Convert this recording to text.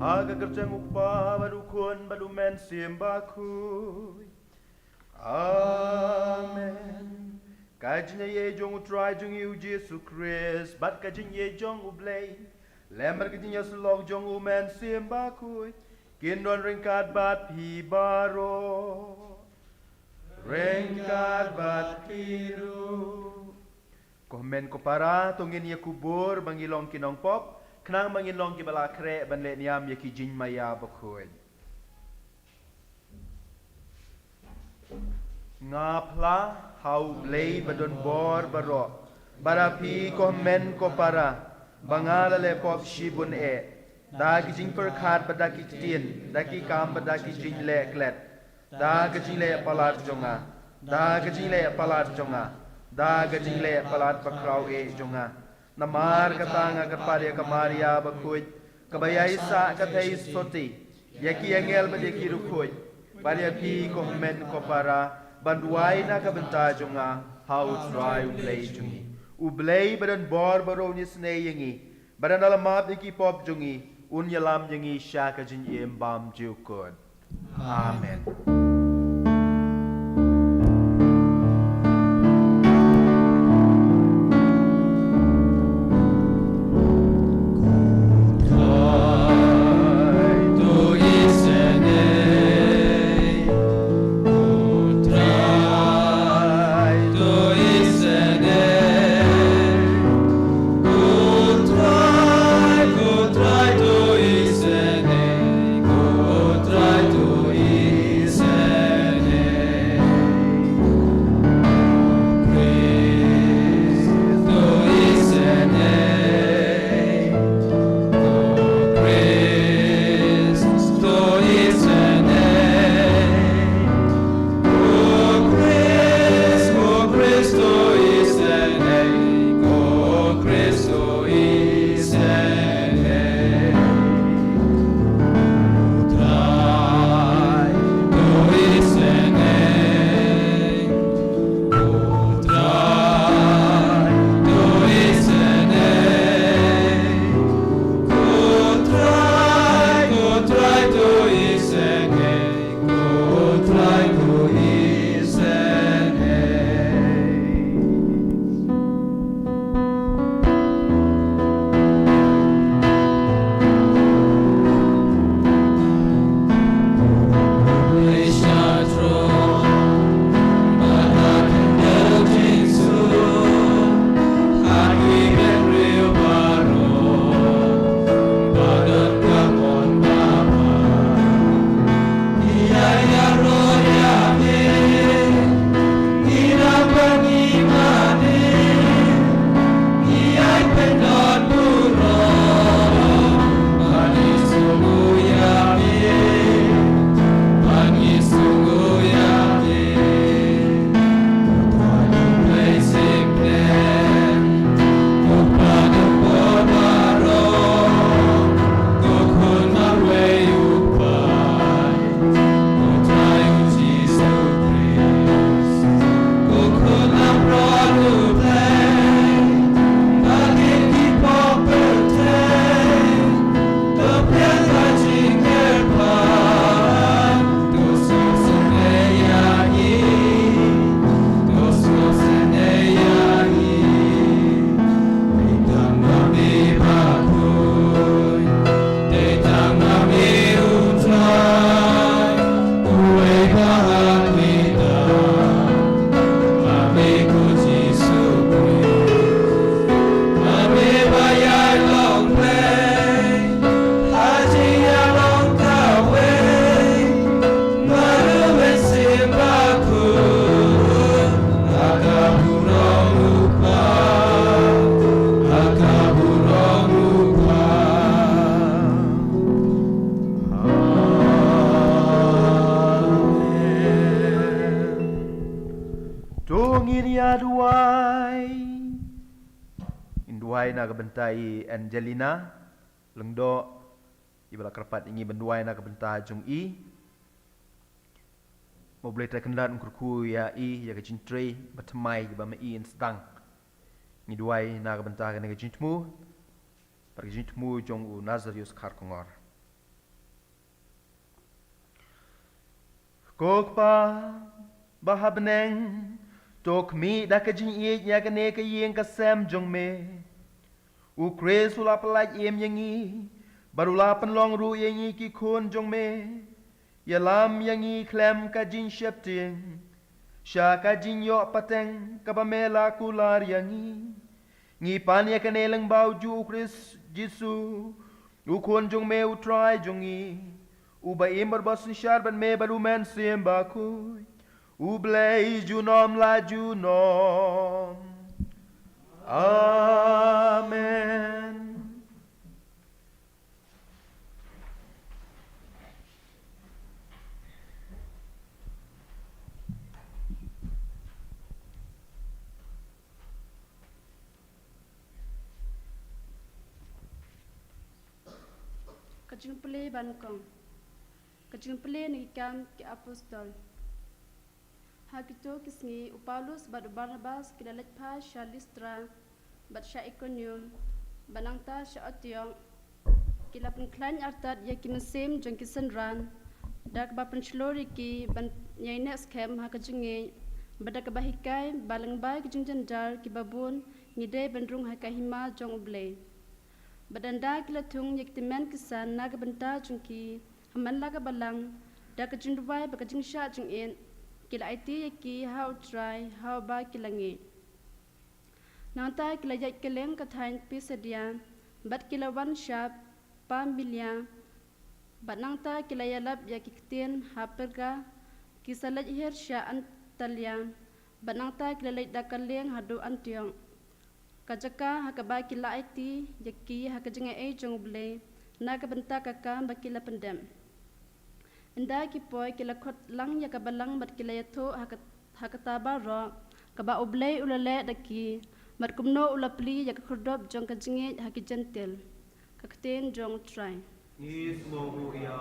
Aga kerjang upah baru kun baru men sim Bakhuid. Amen. Kajinya ye jong utrai jong yu Jesu Christ, bat kajinya ye jong ublay. Lemar kajinya Shillong jong men sim Bakhuid. Kindon ringkat bat pi baro. Ringkat bat piru. Komen ko para tungin ye kubur bangilong kinong pop. Kenang mangilong ki bala krek ban le niam ye ki jin maya Bakhuid. Ngapla hau blei badon bor baro. Barapi komen ko para bangala le pop shibun e. Dagi jing perkhat badaki tin, daki kam badaki jing le klet. Dagi jing le palat jonga. Dagi jing le palat jonga. Dagi jing le palat bakrau e jonga. Namar katanga katparya kamaria Bakhuid. Kabayai sa katay soti. Yaki angel badaki rukhoy. Parya pi komen ko para banduai na kabenta jonga how try ublay jongi. Ublay badan bor baro ni Sngi yangi. Badan alamab iki pop jongi. Unyalam yangi shaka jin bam jukod. Amen. Induai na kebentai Angelina lengdo ibala kerpat ingi benduai na kebentai jung i mo boleh terkendan kurku ya i ya ke Trai bertemai ba me i sedang ni duai na kebentai ke jintmu pergi jintmu jong u Nazarius kar kongor kok pa bahabneng tok mi dakajing iet yakane ka yeng ka sem jong me u kres ula palaj em yangi barula panlong ru yangi ki khon jong me yalam yangi klem ka jin shepting sha ka jin yo pateng ka ba mela kular yangi ngi pan yakane lang bau ju kris jisu u khon jong me u trai jongi u ba em bar bas shar ban me baru men sem bakhuid u blei junom la junom amen Kajing pele bankong, kajing pele ni kam ke apostol. Hakito kisngi Paulus bad Barnabas kilalet pa sha Listra, bad sha Iconium, banangta sha Antioch, kilapun klan artat ya kimsem jong kisenran, dak ba penchlori ki ban yaine skem hakajinge, badak bahikai balang bai kajing jandar ki babun ngide bandrung hakahima jong uble. Badanda kila tung yak timen kisan naga benta jungki haman laga balang da kajing duwai ba kajing sha jung in kila iti yaki how try how ba kilangi nanta kila yak keleng kathain pisadia bat kila wan shap pambilya bat nanta kila yalap yak kitin haperga kisalat her sha antalya bat nanta kila lait da kaleng hadu Antioch kajaka hakaba kila iti yaki hakajinga e jong ble naga benta kaka bakila pendem inda ki poy kila khot lang yakabalang bat kila yato hakataba ro kaba uble ulale daki mat kumno ulapli yakakhodop jong kajinge hakijentel kakten jong trai is mo ya